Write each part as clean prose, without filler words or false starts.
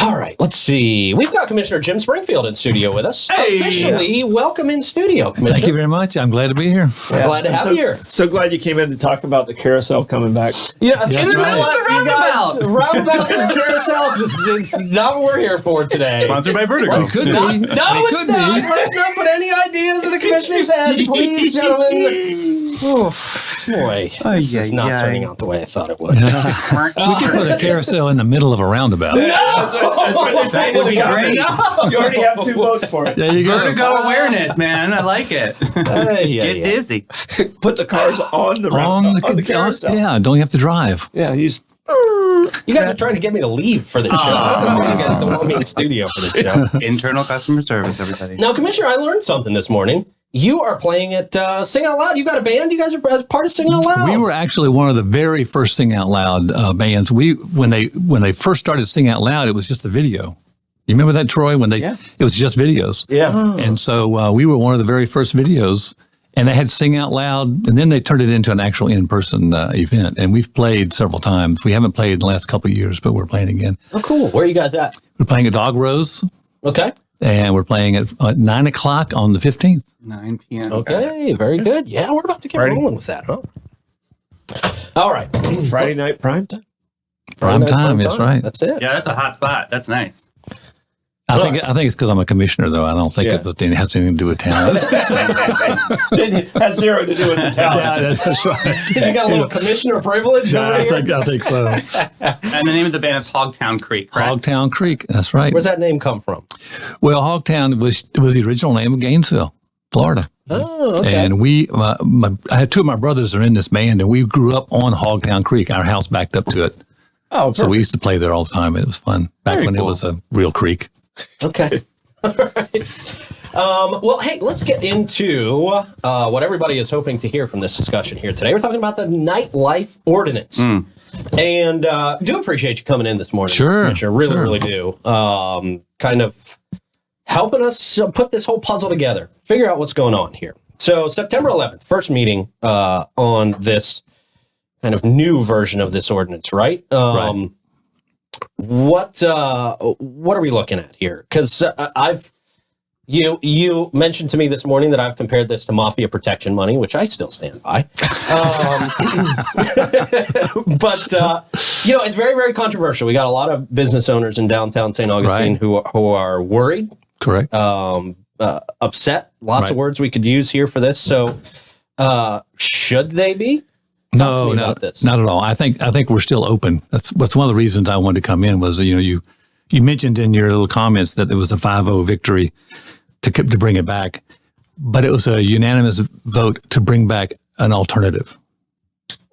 All right, let's see. We've got Commissioner Jim Springfield in studio with us. Hey. Officially, welcome in studio, Commissioner. Thank you very much. I'm glad to be here. Yeah, glad to have you here. So glad you came in to talk about the carousel coming back. Yeah, that's right. Roundabouts and carousels is not what we're here for today. Sponsored by Vertigo. It's not. It's not. Let's not put any ideas in the commissioner's head, please, gentlemen. Oof, boy, this is not turning out the way I thought it would. We could put a carousel in the middle of a roundabout. No! That's what they're saying. That would be great. No! You already have 2 votes for it. There you go. Vertigo awareness, man. I like it. Get dizzy. Put the cars on the carousel. Yeah, don't you have to drive. Yeah, you guys are trying to get me to leave for the show. You guys don't want me in studio for the show. Internal customer service, everybody. Now, Commissioner, I learned something this morning. You are playing at Sing Out Loud. You got a band? You guys are part of Sing Out Loud. We were actually one of the very first Sing Out Loud bands. When they first started Sing Out Loud, it was just a video. You remember that, Troy? It was just videos. Yeah. And so we were one of the very first videos. And they had Sing Out Loud, and then they turned it into an actual in-person event. And we've played several times. We haven't played in the last couple of years, but we're playing again. Oh, cool. Where are you guys at? We're playing at Dog Rose. Okay. And we're playing at 9 o'clock on the 15th. 9 p.m. Okay, very good. Yeah, we're about to get rolling with that, huh? All right. Friday night prime time? Prime time, that's right. That's it. Yeah, that's a hot spot. That's nice. I think it's because I'm a commissioner, though. I don't think it has anything to do with town. It has 0 to do with the town. Yeah, that's right. You got a little commissioner privilege over here? I think so. And the name of the band is Hogtown Creek, correct? Hogtown Creek, that's right. Where's that name come from? Well, Hogtown was the original name of Gainesville, Florida. Oh, okay. And I had 2 of my brothers are in this band, and we grew up on Hogtown Creek. Our house backed up to it. Oh, so we used to play there all the time. It was fun back when it was a real creek. Okay. All right. Well, hey, let's get into what everybody is hoping to hear from this discussion here today. We're talking about the Nightlife Ordinance. And do appreciate you coming in this morning. Sure. Commissioner. Really do. Kind of helping us put this whole puzzle together, figure out what's going on here. So September 11th, first meeting on this kind of new version of this ordinance, right? Right. What are we looking at here? Because you mentioned to me this morning that I've compared this to mafia protection money, which I still stand by. But it's very, very controversial. We got a lot of business owners in downtown St. Augustine who are worried, correct, upset. Lots of words we could use here for this. So should they be? No, not at all. I think we're still open. That's one of the reasons I wanted to come in was, you mentioned in your little comments that it was a 5-0 victory to bring it back, but it was a unanimous vote to bring back an alternative.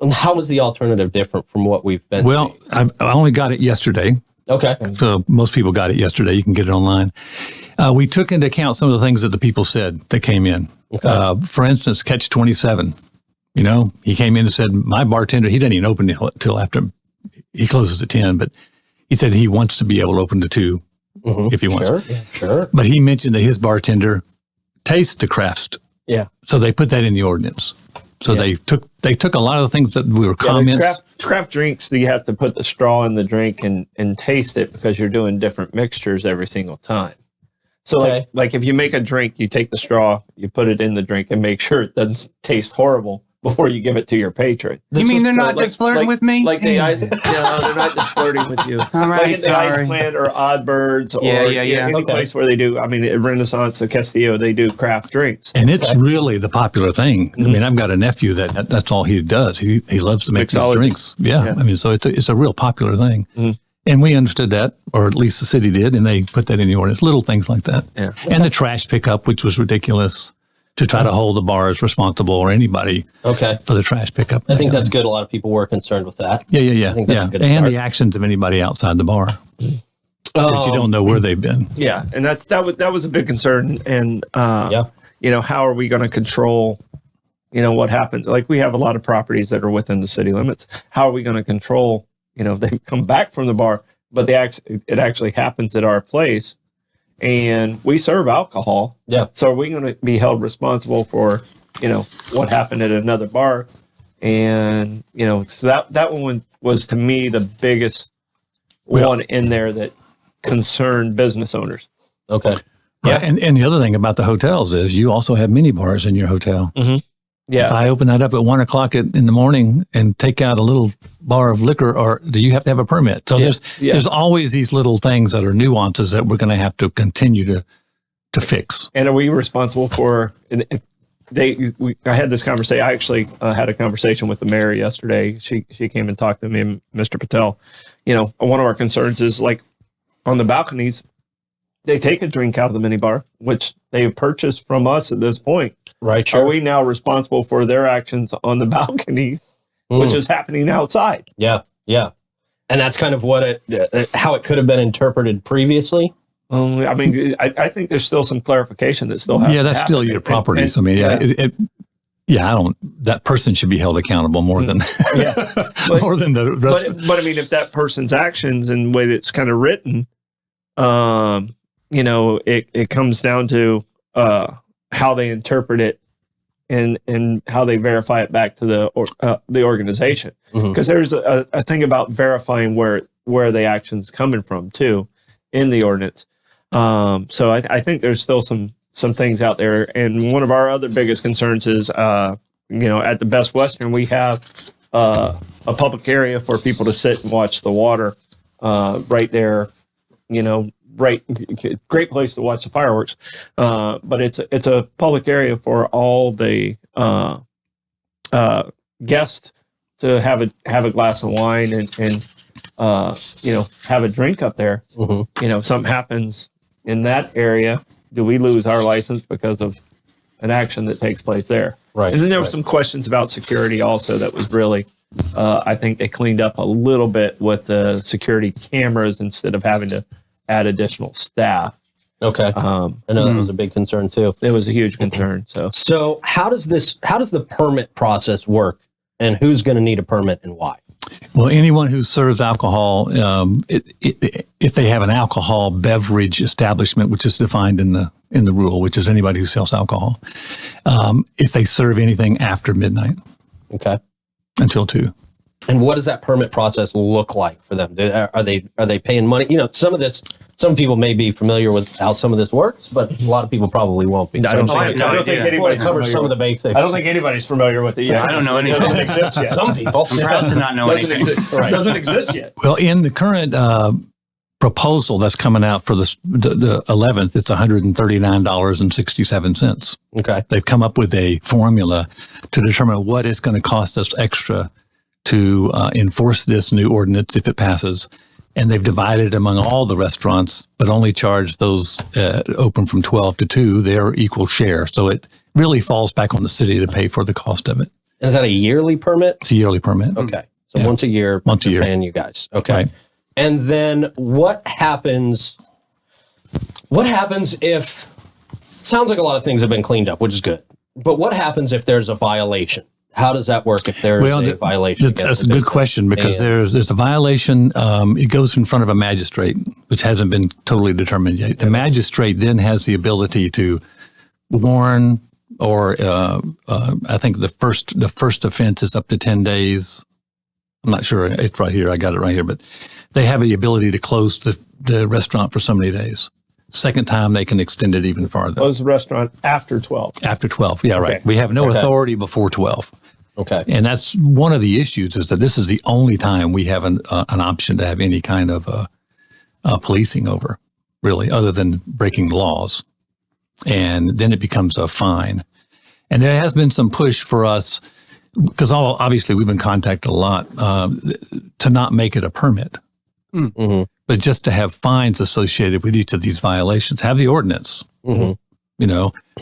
And how is the alternative different from what we've been seeing? I only got it yesterday. Okay. So most people got it yesterday. You can get it online. We took into account some of the things that the people said that came in. Okay. For instance, Catch 27. He came in and said, my bartender, he doesn't even open till after he closes at 10, but he said he wants to be able to open to 2 if he wants. Sure, yeah, sure. But he mentioned that his bartender tastes the crafts. Yeah. So they put that in the ordinance. So they took a lot of the things that were comments. Craft drinks, you have to put the straw in the drink and taste it because you're doing different mixtures every single time. So like if you make a drink, you take the straw, you put it in the drink and make sure it doesn't taste horrible before you give it to your patron. You mean they're not just flirting with me? Like the ice, no, they're not just flirting with you. All right, like at the Ice Plant or Odd Birds or any place where they do, at Renaissance or Castillo, they do craft drinks. And it's really the popular thing. Mm-hmm. I mean, I've got a nephew that's all he does. He loves to make these drinks. Yeah. I mean, so it's a real popular thing. Mm-hmm. And we understood that, or at least the city did, and they put that in the ordinance, little things like that. Yeah. And the trash pickup, which was ridiculous, to try to hold the bars responsible or anybody for the trash pickup. I think that's good. A lot of people were concerned with that. Yeah. I think that's a good start. And the actions of anybody outside the bar. Because you don't know where they've been. Yeah, and that was a big concern. And, how are we going to control, what happens? Like we have a lot of properties that are within the city limits. How are we going to control, they come back from the bar, but it actually happens at our place. And we serve alcohol. Yeah. So are we going to be held responsible for, what happened at another bar? And, so that one was to me the biggest one in there that concerned business owners. Okay. Yeah. And the other thing about the hotels is you also have mini bars in your hotel. Mm-hmm. Yeah. If I open that up at 1 o'clock in the morning and take out a little bar of liquor, or do you have to have a permit? So there's always these little things that are nuances that we're going to have to continue to fix. And are we responsible for? I had this conversation. I actually had a conversation with the mayor yesterday. She came and talked to me and Mr. Patel. One of our concerns is like on the balconies, they take a drink out of the minibar, which they have purchased from us at this point. Right. Sure. Are we now responsible for their actions on the balconies, which is happening outside? Yeah. Yeah. And that's kind of what how it could have been interpreted previously. I mean, I think there's still some clarification that still has to that's happen. still your properties. That person should be held accountable more than more than the rest. But I mean, if that person's actions in the way that's kind of written, it comes down to how they interpret it and how they verify it back to the organization. Because there's a thing about verifying where the action's coming from too in the ordinance. So I think there's still some things out there. And one of our other biggest concerns is, at the Best Western, we have a public area for people to sit and watch the water right there. Great place to watch the fireworks. But it's a public area for all the guests to have a glass of wine and have a drink up there. Something happens in that area, do we lose our license because of an action that takes place there? Right. And then there were some questions about security also that was really, I think they cleaned up a little bit with the security cameras instead of having to add additional staff. Okay. I know that was a big concern too. It was a huge concern. So how does the permit process work, and who's going to need a permit and why? Well, anyone who serves alcohol, if they have an alcohol beverage establishment, which is defined in the rule, which is anybody who sells alcohol, if they serve anything after midnight, okay, until 2. And what does that permit process look like for them? Are they paying money? Some people may be familiar with how some of this works, but a lot of people probably won't be. I don't think anybody's covers some of the basics. I don't think anybody's familiar with it yet. I don't know anything. It doesn't exist yet. Some people. I'm proud to not know anything. Doesn't exist yet. Well, in the current proposal that's coming out for the 11th, it's $139.67. Okay. They've come up with a formula to determine what it's going to cost us extra to enforce this new ordinance if it passes. And they've divided among all the restaurants, but only charge those open from 12 to 2 their equal share. So it really falls back on the city to pay for the cost of it. Is that a yearly permit? It's a yearly permit. Okay. So once a year, they're paying you guys. Okay. Right. And then what happens if, it sounds like a lot of things have been cleaned up, which is good. But what happens if there's a violation? How does that work if there's a violation? That's a good question, because there's a violation. It goes in front of a magistrate, which hasn't been totally determined yet. The magistrate then has the ability to warn, or I think the first offense is up to 10 days. I'm not sure. It's right here. I got it right here. But they have the ability to close the restaurant for so many days. Second time, they can extend it even farther. Close the restaurant after 12. After 12, yeah, right. Okay. We have no authority before 12. Okay. And that's one of the issues, is that this is the only time we have an option to have any kind of policing over, really, other than breaking laws. And then it becomes a fine. And there has been some push for us, because obviously we've been contacted a lot, to not make it a permit, but just to have fines associated with each of these violations. Have the ordinance, but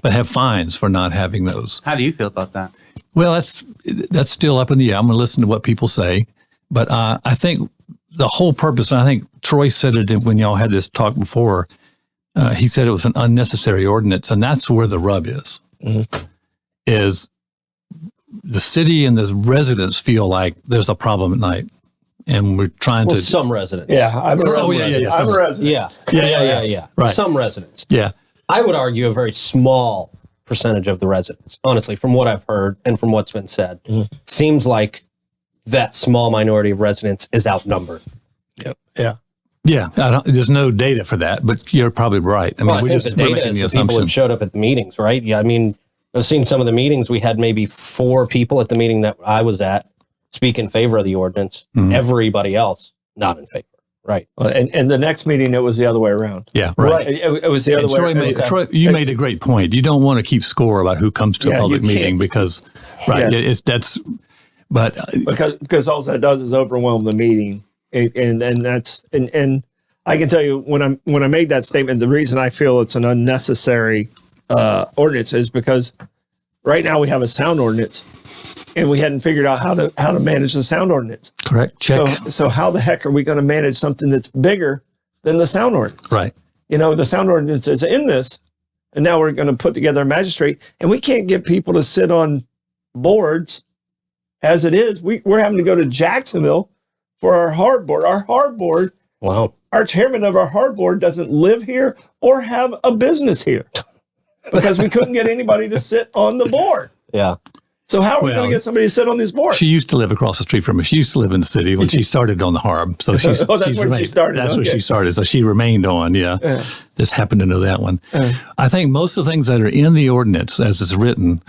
have fines for not having those. How do you feel about that? Well, that's still up in the air. I'm going to listen to what people say. But I think the whole purpose, and I think Troy said it when y'all had this talk before, he said it was an unnecessary ordinance. And that's where the rub is, is the city and the residents feel like there's a problem at night. And we're trying to... some residents. Yeah, I'm a resident. Yeah. Right. Some residents. Yeah. I would argue a very small percentage of the residents, honestly, from what I've heard and from what's been said. Seems like that small minority of residents is outnumbered. Yep. Yeah. Yeah, there's no data for that, but you're probably right. I mean, I think the data is the people who showed up at the meetings, right? Yeah, I mean, I've seen some of the meetings. We had maybe 4 people at the meeting that I was at speak in favor of the ordinance. Mm-hmm. Everybody else not in favor. Right. And the next meeting, it was the other way around. Yeah, right. It was the other way around. Troy, you made a great point. You don't want to keep score about who comes to a public meeting because, because all that does is overwhelm the meeting. And I can tell you when I made that statement, the reason I feel it's an unnecessary ordinance is because right now we have a sound ordinance. And we hadn't figured out how to manage the sound ordinance. Correct. Check. So how the heck are we going to manage something that's bigger than the sound ordinance? Right. The sound ordinance is in this, and now we're going to put together a magistrate, and we can't get people to sit on boards as it is. We're having to go to Jacksonville for our hard board. Our hard board. Wow. Our chairman of our hard board doesn't live here or have a business here because we couldn't get anybody to sit on the board. Yeah. So how are we going to get somebody to sit on this board? She used to live across the street from me. She used to live in the city when she started on the Harb. So that's where she started. That's where she started. So she remained on. Yeah. Just happened to know that one. I think most of the things that are in the ordinance as it's written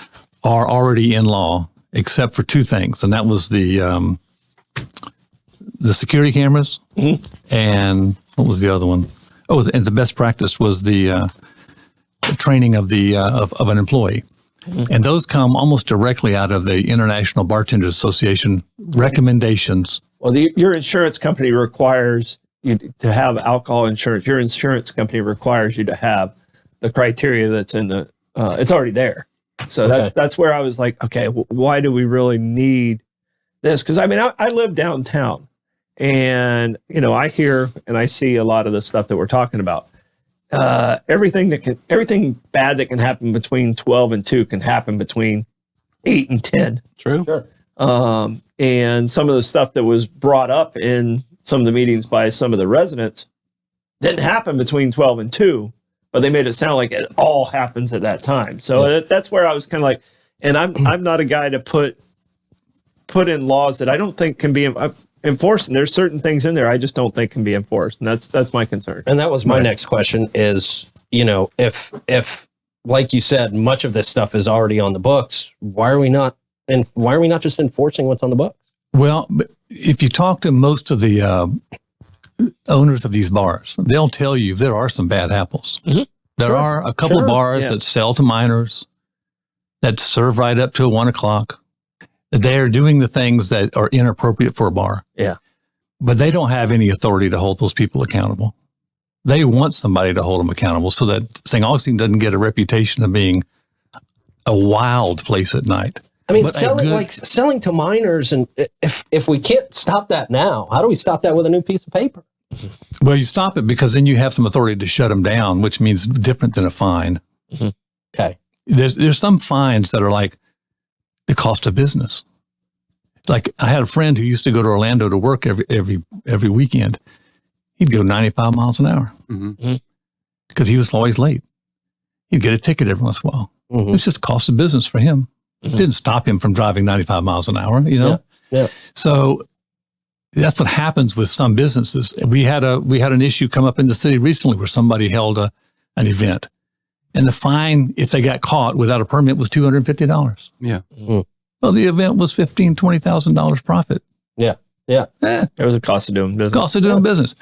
are already in law, except for 2 things. And that was the security cameras and what was the other one? Oh, and the best practice was the training of of an employee. And those come almost directly out of the International Bartenders Association recommendations. Well, your insurance company requires you to have alcohol insurance. Your insurance company requires you to have the criteria that's in the. It's already there. So that's where I was like, okay, why do we really need this? Because I mean, I live downtown, and I hear and I see a lot of the stuff that we're talking about. Everything bad that can happen between 12 and 2 can happen between 8 and 10. True. Sure. And some of the stuff that was brought up in some of the meetings by some of the residents didn't happen between 12 and 2, but they made it sound like it all happens at that time. So that's where I was kind of like, and I'm not a guy to put in laws that I don't think can be enforced, and there's certain things in there I just don't think can be enforced, and that's my concern. And that was my next question is, if like you said, much of this stuff is already on the books, why are we not just enforcing what's on the books? Well, if you talk to most of the owners of these bars, they'll tell you there are some bad apples. Mm-hmm. There are a couple of bars that sell to minors, that serve right up to 1 o'clock. They're doing the things that are inappropriate for a bar. Yeah. But they don't have any authority to hold those people accountable. They want somebody to hold them accountable so that St. Augustine doesn't get a reputation of being a wild place at night. I mean, selling to minors, and if we can't stop that now, how do we stop that with a new piece of paper? Well, you stop it because then you have some authority to shut them down, which means different than a fine. Mm-hmm. Okay. There's some fines that are like the cost of business. Like I had a friend who used to go to Orlando to work every weekend. He'd go 95 miles an hour because he was always late. He'd get a ticket every once in a while. Mm-hmm. It's just cost of business for him. Mm-hmm. It didn't stop him from driving 95 miles an hour, Yeah. So that's what happens with some businesses. We had an issue come up in the city recently where somebody held an event. And the fine, if they got caught without a permit, was $250. Yeah. Mm-hmm. Well, the event was $15,000-$20,000 profit. Yeah. Yeah. It was a cost of doing business. Cost of doing business.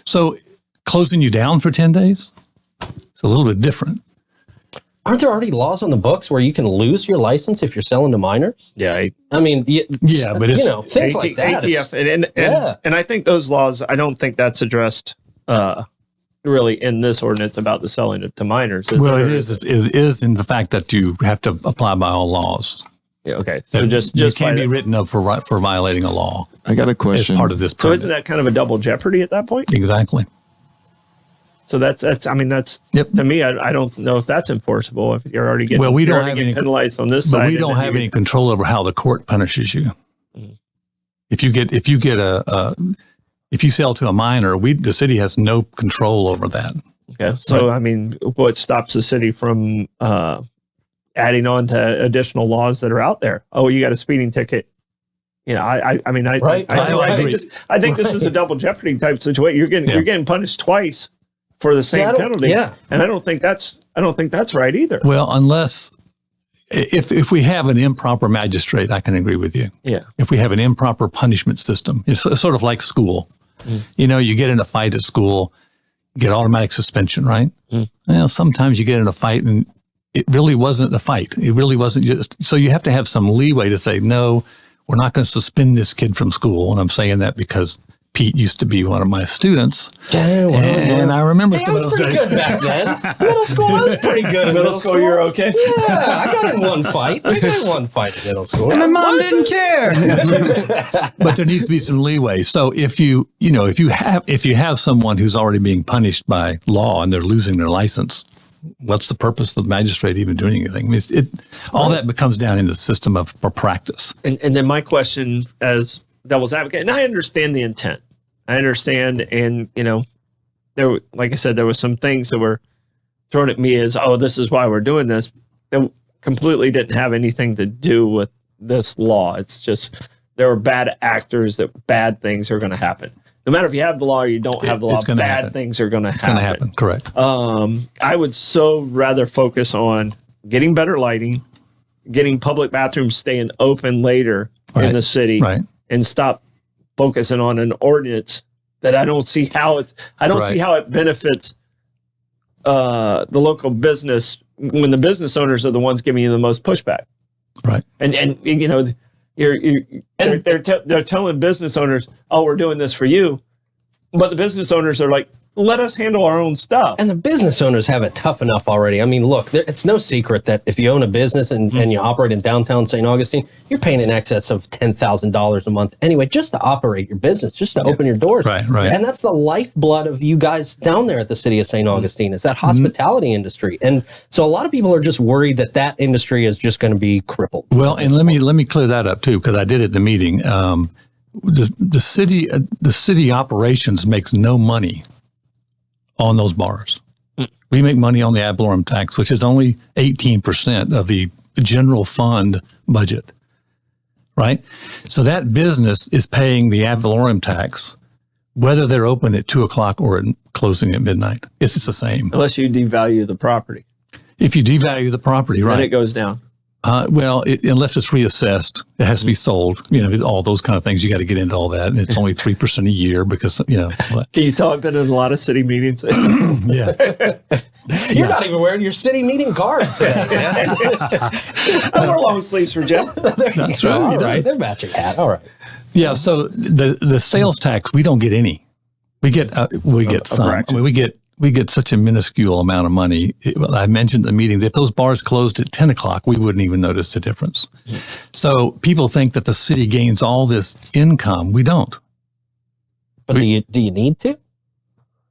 So closing you down for 10 days, it's a little bit different. Aren't there already laws on the books where you can lose your license if you're selling to minors? Yeah. I mean, but it's, things like that. ATF, and I think those laws, I don't think that's addressed really in this ordinance about the selling to minors. It is in the fact that you have to apply by all laws. Yeah. Okay. So just you can't be written up for violating a law. I got a question. As part of this permit. So isn't that kind of a double jeopardy at that point? Exactly. So that's to me, I don't know if that's enforceable if you're already getting, we don't have any penalized on this side. We don't have any control over how the court punishes you. Mm-hmm. If you sell to a minor, the city has no control over that. Okay. So, I mean, what stops the city from adding on to additional laws that are out there? Oh, you got a speeding ticket. You know, I think this is a double jeopardy type situation. You're getting punished twice for the same penalty. And I don't think that's right either. Well, unless if we have an improper magistrate, I can agree with you. Yeah. If we have an improper punishment system, it's sort of like school. You know, you get in a fight at school, you get automatic suspension, right? Well, sometimes you get in a fight and it really wasn't a fight. It really wasn't just, so you have to have some leeway to say, no, we're not going to suspend this kid from school. And I'm saying that because Pete used to be one of my students. And I remember some of those days. Good back then. Middle school, I was pretty good in middle school. You're okay? Yeah, I got in one fight. I got in one fight in middle school. And my mom didn't care. But there needs to be some leeway. So if you have someone who's already being punished by law and they're losing their license, what's the purpose of the magistrate even doing anything? I mean, all that becomes down in the system of practice. And then my question as devil's advocate, and I understand the intent. I understand, and you know, there, like I said, there was some things that were thrown at me as, oh, this is why we're doing this. That completely didn't have anything to do with this law. It's just there were bad actors that bad things are going to happen. No matter if you have the law or you don't have the law, bad things are going to happen. It's going to happen, correct. I would so rather focus on getting better lighting, getting public bathrooms staying open later in the city, and stop focusing on an ordinance that I don't see how it benefits the local business when the business owners are the ones giving you the most pushback. Right. And you know, they're telling business owners, oh, we're doing this for you. But the business owners are like, let us handle our own stuff. And the business owners have it tough enough already. I mean, look, it's no secret that if you own a business and you operate in downtown St. Augustine, you're paying in excess of $10,000 a month anyway, just to operate your business, just to open your doors. Right. And that's the lifeblood of you guys down there at the city of St. Augustine, is that hospitality industry. And so a lot of people are just worried that industry is just going to be crippled. Well, and let me clear that up too, because I did it at the meeting. The city operations makes no money on those bars. We make money on the ad valorem tax, which is only 18% of the general fund budget, right? So that business is paying the ad valorem tax, whether they're open at 2:00 or closing at midnight. It's the same. Unless you devalue the property. If you devalue the property, right? Then it goes down. Unless it's reassessed, it has to be sold. You know, all those kind of things. You got to get into all that. And it's only 3% a year because, you know. Can you tell I've been in a lot of city meetings? Yeah. You're not even wearing your city meeting garb today, man. I wear long sleeves for Jim. That's right. All right. They're matching hat. All right. Yeah. So the sales tax, we don't get any. We get some. I mean, we get such a minuscule amount of money. I mentioned at the meeting that if those bars closed at 10:00, we wouldn't even notice the difference. So people think that the city gains all this income. We don't. But do you need to?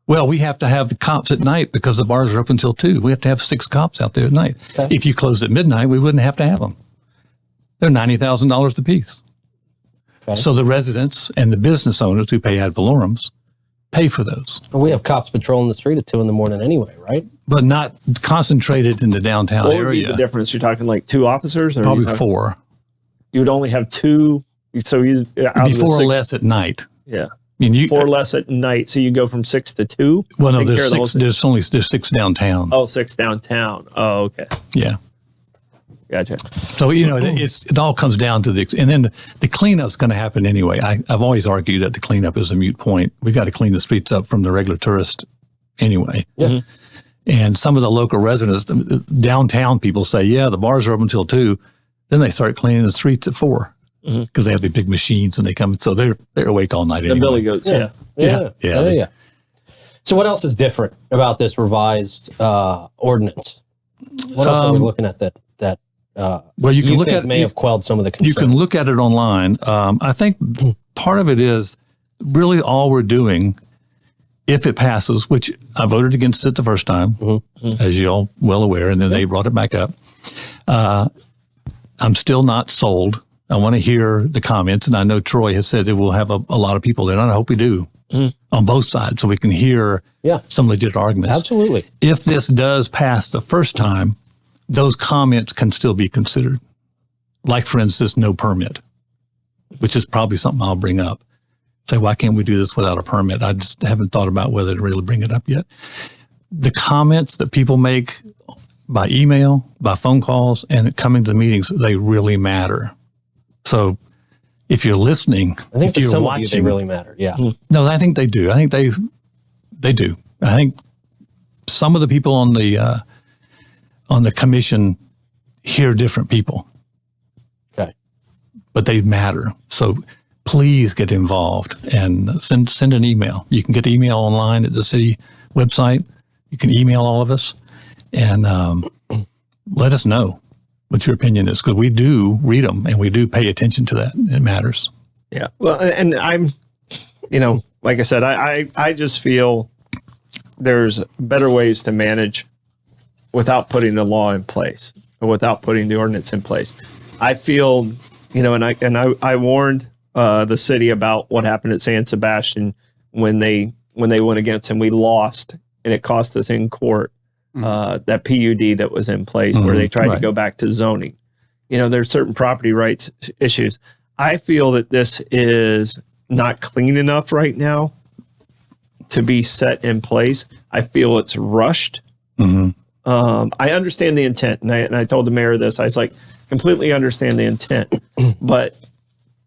Well, we have to have the cops at night because the bars are up until 2. We have to have 6 cops out there at night. Okay. If you closed at midnight, we wouldn't have to have them. They're $90,000 apiece. Okay. So the residents and the business owners who pay ad valorems pay for those. We have cops patrolling the street at 2 a.m. anyway, right? But not concentrated in the downtown area. What would be the difference? You're talking like 2 officers? Or probably 4. You would only have 2. So you be 4 or less at night. Yeah. I mean, 4 less at night. So you go from 6 to 2? Well, no, there's 6. There's 6 downtown. Oh, 6 downtown. Oh, okay. Yeah. Gotcha. So, you know, it all comes down to and then the cleanup's going to happen anyway. I've always argued that the cleanup is a moot point. We've got to clean the streets up from the regular tourist anyway. Yeah. And some of the local residents, downtown people say, yeah, the bars are open until 2. Then they start cleaning the streets at 4 because they have the big machines and they come. So they're awake all night anyway. The billy goats, yeah. So what else is different about this revised ordinance? What else are we looking at that well, you can look at may have quelled some of the concerns? You can look at it online. I think part of it is really all we're doing, if it passes, which I voted against it the first time, as you're all well aware, and then they brought it back up. I'm still not sold. I want to hear the comments, and I know Troy has said it will have a lot of people there, and I hope we do on both sides so we can hear some legit arguments. Absolutely. If this does pass the first time, those comments can still be considered. Like, for instance, no permit. which is probably something I'll bring up. Say, why can't we do this without a permit? I just haven't thought about whether to really bring it up yet. The comments that people make by email, by phone calls, and coming to the meetings, they really matter. So if you're listening, I think if you're some watching, of you, they really matter. Yeah. No, I think they do. I think they do. I think some of the people on the commission hear different people. Okay. But they matter. So please get involved and send an email. You can get the email online at the city website. You can email all of us and let us know what your opinion is, because we do read them and we do pay attention to that. It matters. Yeah. Well, and I'm, like I said, I just feel there's better ways to manage without putting the law in place or without putting the ordinance in place. I feel, I warned the city about what happened at San Sebastian when they went against him. We lost, and it cost us in court that PUD that was in place where they tried to go back to zoning. There's certain property rights issues. I feel that this is not clean enough right now to be set in place. I feel it's rushed. I understand the intent, and I told the mayor this. I was like, completely understand the intent, but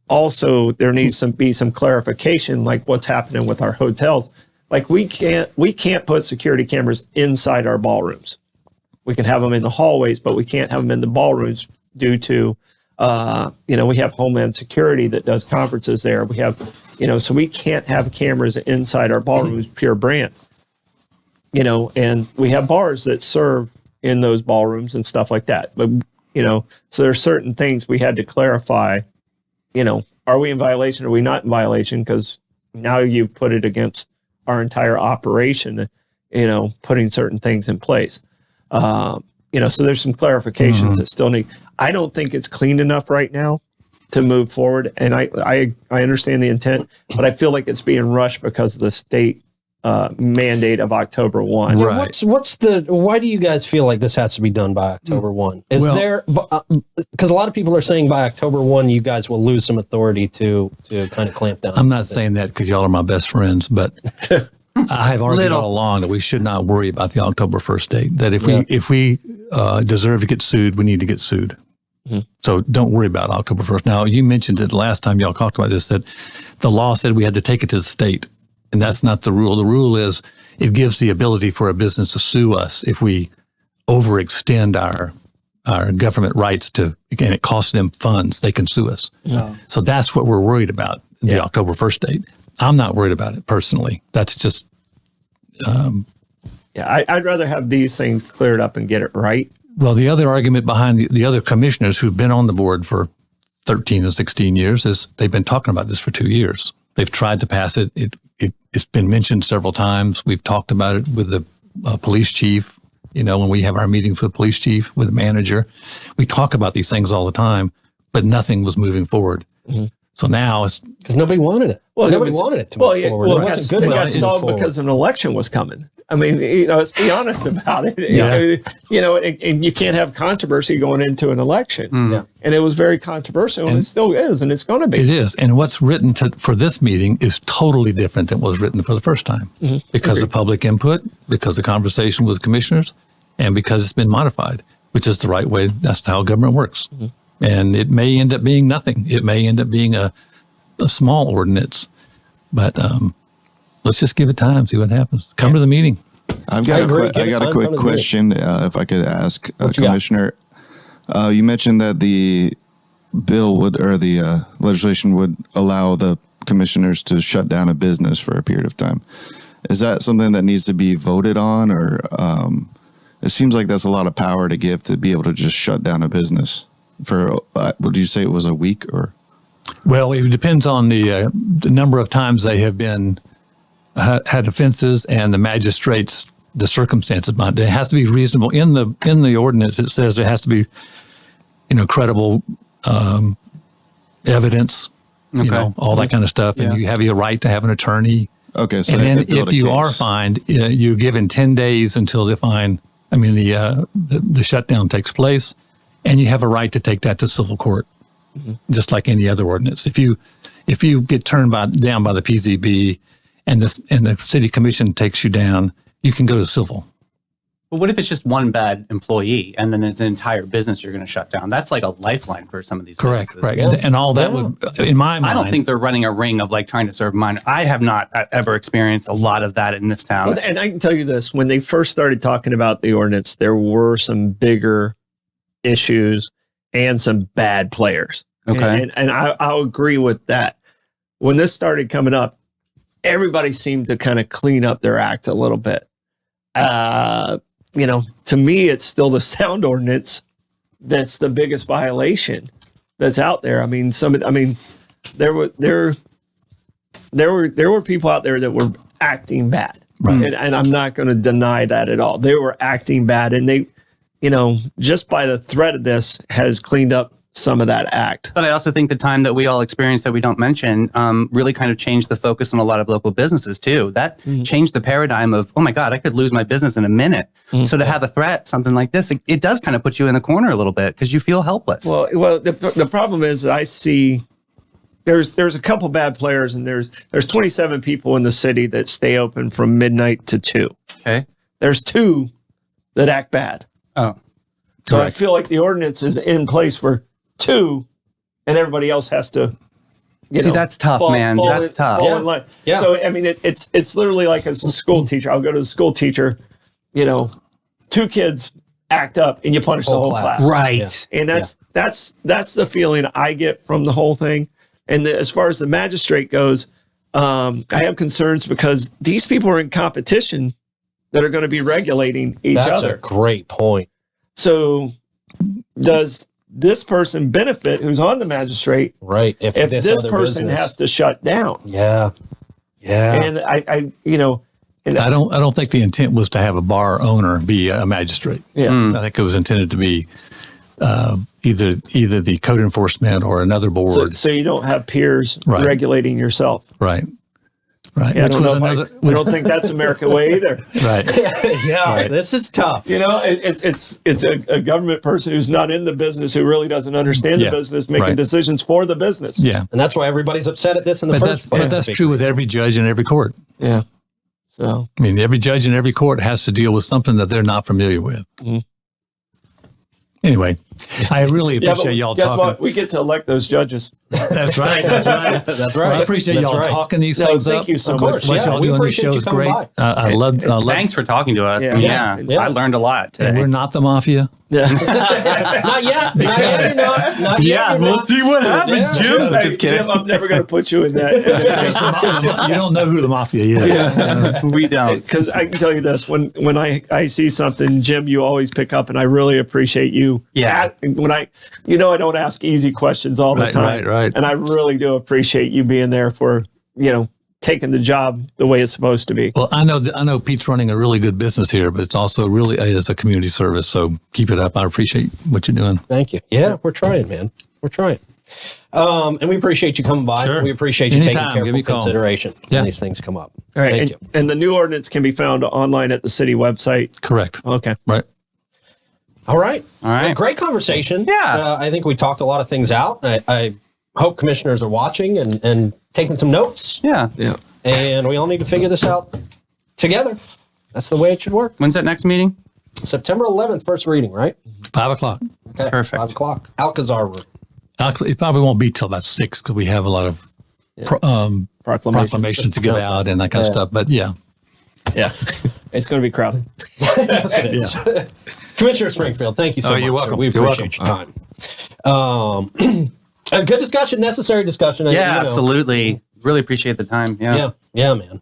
also there needs to be some clarification, like what's happening with our hotels. Like we can't put security cameras inside our ballrooms. We can have them in the hallways, but we can't have them in the ballrooms due to, we have Homeland Security that does conferences there. We have, so we can't have cameras inside our ballrooms, pure brand, and we have bars that serve in those ballrooms and stuff like that. But, so there's certain things we had to clarify, are we in violation? Are we not in violation? Because now you put it against our entire operation, putting certain things in place. So there's some clarifications that still need. I don't think it's clean enough right now to move forward. And I understand the intent, but I feel like it's being rushed because of the state mandate of October 1. Right. Why do you guys feel like this has to be done by October 1? Because a lot of people are saying by October 1, you guys will lose some authority to kind of clamp down. I'm not saying that because y'all are my best friends, but I have argued all along that we should not worry about the October 1st date. That if we deserve to get sued, we need to get sued. So don't worry about October 1st. Now, you mentioned it the last time y'all talked about this, that the law said we had to take it to the state. And that's not the rule. The rule is it gives the ability for a business to sue us if we overextend our government rights and it costs them funds, they can sue us. Yeah. So that's what we're worried about, the October 1st date. I'm not worried about it personally. That's just... I'd rather have these things cleared up and get it right. Well, the other argument behind the other commissioners who've been on the board for 13 and 16 years is they've been talking about this for 2 years. They've tried to pass it. It's been mentioned several times. We've talked about it with the police chief, when we have our meeting for the police chief, with the manager. We talk about these things all the time, but nothing was moving forward. So now it's... Because nobody wanted it. Well, nobody wanted it to move forward. Well, it got stalled because an election was coming. I mean, let's be honest about it. And you can't have controversy going into an election. And it was very controversial, and it still is, and it's going to be. It is. And what's written for this meeting is totally different than what was written for the first time because of public input, because of conversation with commissioners, and because it's been modified, which is the right way. That's how government works. And it may end up being nothing. It may end up being a small ordinance, but let's just give it time, see what happens. Come to the meeting. I got a quick question, if I could ask, Commissioner. You mentioned that the bill the legislation would allow the commissioners to shut down a business for a period of time. Is that something that needs to be voted on, or it seems like that's a lot of power to give to be able to just shut down a business for, would you say it was a week or? Well, it depends on the number of times they have been had offenses and the magistrates, the circumstances. But it has to be reasonable. In the ordinance, it says it has to be, credible evidence, all that kind of stuff, and you have your right to have an attorney. Okay, so and then if you are fined, you're given 10 days until the fine. The shutdown takes place, and you have a right to take that to civil court. just like any other ordinance. If you get turned down by the PZB and the city commission takes you down, you can go to civil. But what if it's just one bad employee and then it's an entire business you're going to shut down? That's like a lifeline for some of these businesses. Correct. And all that would, in my mind. I don't think they're running a ring of like trying to serve mine. I have not ever experienced a lot of that in this town. Well, and I can tell you this, when they first started talking about the ordinance, there were some bigger issues and some bad players. Okay. And I'll agree with that. When this started coming up, everybody seemed to kind of clean up their act a little bit. To me, it's still the sound ordinance that's the biggest violation that's out there. I mean, there were people out there that were acting bad, right. and I'm not going to deny that at all. They were acting bad, and they, just by the threat of this, has cleaned up some of that act. But I also think the time that we all experienced that we don't mention really kind of changed the focus on a lot of local businesses too. That changed the paradigm of, oh my God, I could lose my business in a minute. So to have a threat, something like this, it does kind of put you in the corner a little bit because you feel helpless. Well, the problem is I see there's a couple bad players, and there's 27 people in the city that stay open from midnight to 2. Okay. There's 2 that act bad. Oh. So I feel like the ordinance is in place for 2, and everybody else has to, that's tough, man. That's tough. Fall in line. Yeah. So I mean, it's literally like as a school teacher. I'll go to the school teacher. 2 kids act up, and you punish the whole class. Right. And that's the feeling I get from the whole thing. And as far as the magistrate goes, I have concerns because these people are in competition that are going to be regulating each other. That's a great point. So does this person benefit who's on the magistrate? Right. If this person has to shut down. Yeah. And I don't think the intent was to have a bar owner be a magistrate. Yeah. I think it was intended to be either the code enforcement or another board. So you don't have peers regulating yourself. Right. Right. Yeah, I don't think that's American way either. Right. Right. This is tough. It's a government person who's not in the business, who really doesn't understand the business, making decisions for the business. Yeah. And that's why everybody's upset at this in the first place. But that's true with every judge in every court. Yeah. So I mean, every judge in every court has to deal with something that they're not familiar with. Mm-hmm. Anyway, I really appreciate y'all talking. Guess what? We get to elect those judges. That's right. That's right. That's right. Well, I appreciate y'all talking these things thank you so much. What y'all doing this show is great. I love. Thanks for talking to us. Yeah. I learned a lot today. And we're not the mafia. Yeah. Not yet. Not yet. We'll see what happens, Jim. Just kidding. Jim, I'm never going to put you in that. You don't know who the mafia is. Yeah. We don't. Because I can tell you this: when I see something, Jim, you always pick up, and I really appreciate you. Yeah. When I don't ask easy questions all the time. Right. And I really do appreciate you being there for taking the job the way it's supposed to be. Well, I know Pete's running a really good business here, but it's also really is a community service. So keep it up. I appreciate what you're doing. Thank you. Yeah, we're trying, man. We're trying. And we appreciate you coming by. Sure. We appreciate you taking careful consideration when these things come up. All right. Thank you. And the new ordinance can be found online at the city website. Correct. Okay. Right. All right. Well, great conversation. Yeah. I think we talked a lot of things out. I hope commissioners are watching and taking some notes. Yeah. And we all need to figure this out together. That's the way it should work. When's that next meeting? September 11th, first reading, right? 5:00. Okay. Perfect. 5 o'clock. Alcazar room. It probably won't be till about 6 because we have a lot of proclamations to give out and that kind of stuff. But yeah. It's going to be crowded. Yes, it is. Yeah. Commissioner Springfield, thank you so much. You're welcome. We appreciate your time. A good discussion, necessary discussion. Yeah, absolutely. Really appreciate the time. Yeah, man.